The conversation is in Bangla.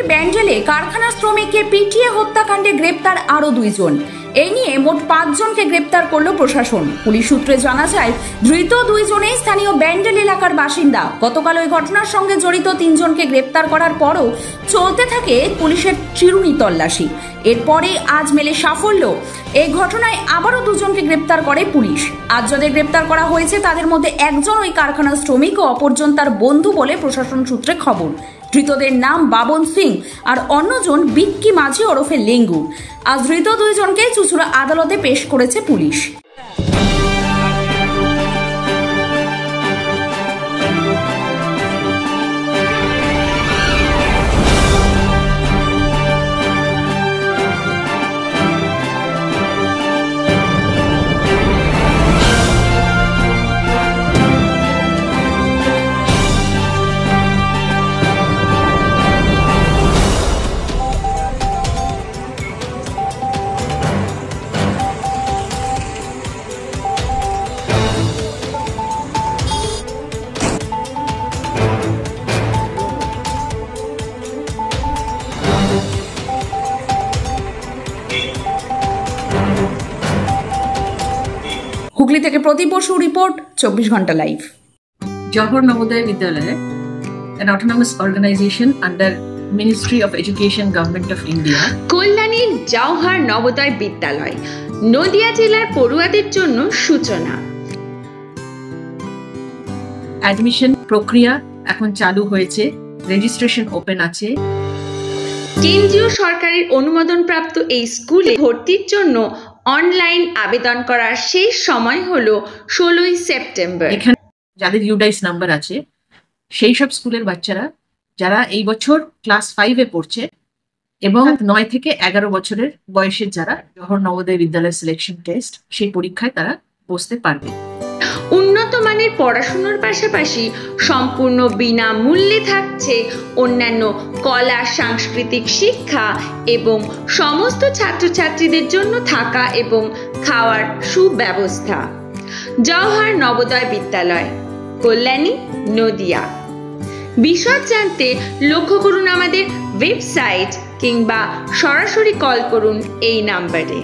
হুগলির ব্যান্ডেলে কারখানা শ্রমিককে পিটিয়ে হত্যাকাণ্ডে গ্রেপ্তার আরও 2 জন। এই নিয়ে মোট 5 জনকে গ্রেপ্তার করল প্রশাসন। পুলিশ সূত্রে জানা যায়, ধৃত 2 জনেই স্থানীয় ব্যান্ডেল এলাকার বাসিন্দা। গতকাল ওই ঘটনার সঙ্গে জড়িত 3 জনকে গ্রেপ্তার করার পরও চলতে থাকে পুলিশের চিরুনি তল্লাশি। এরপরে আজ মেলে সাফল্য। এই ঘটনায় আবারও 2 জনকে গ্রেপ্তার করে পুলিশ। আজ যাদের গ্রেপ্তার করা হয়েছে তাদের মধ্যে একজন ওই কারখানার শ্রমিক ও অপরজন তার বন্ধু বলে প্রশাসন সূত্রে খবর। ধৃতদের নাম বাবন সিং আর অন্যজন বিক্কি মাঝি ওরফে লেঙ্গু। আজ ধৃত 2 জনকে চুঁচুড়া আদালতে পেশ করেছে পুলিশ। হুগলি থেকে প্রদীপ বসু রিপোর্ট, 24 ঘন্টা live. Jawahar Navodaya Vidyalaya, an autonomous organization under Ministry of Education, Government of India. Kalyani Jawahar Navodaya বিদ্যালয় নদিয়া জেলার পড়ুয়াদের জন্য সূচনা। অ্যাডমিশন প্রক্রিয়া এখন চালু হয়েছে, রেজিস্ট্রেশন ওপেন আছে। কেন্দ্রীয় সরকারের অনুমোদনপ্রাপ্ত এই স্কুলে ভর্তির জন্য অনলাইন আবেদন করার শেষ সময় হলো 16 সেপ্টেম্বর। এখানে যাদের ইউডাইস নাম্বার আছে সেই সব স্কুলের বাচ্চারা যারা এই বছর ক্লাস 5-এ পড়ছে এবং 9 থেকে 11 বছরের বয়সের যারা জওহর নবোদয় বিদ্যালয় সিলেকশন টেস্ট সেই পরীক্ষায় তারা বসতে পারবে। উন্নত মানের পড়াশোনার পাশাপাশি সম্পূর্ণ বিনামূল্যে থাকছে অন্যান্য কলা সাংস্কৃতিক শিক্ষা এবং সমস্ত ছাত্রছাত্রীদের জন্য থাকা এবং খাওয়ার সুব্যবস্থা। জওহর নবোদয় বিদ্যালয়, কল্যাণী, নদিয়া। বিশদ জানতে লক্ষ্য করুন আমাদের ওয়েবসাইট কিংবা সরাসরি কল করুন এই নাম্বারে।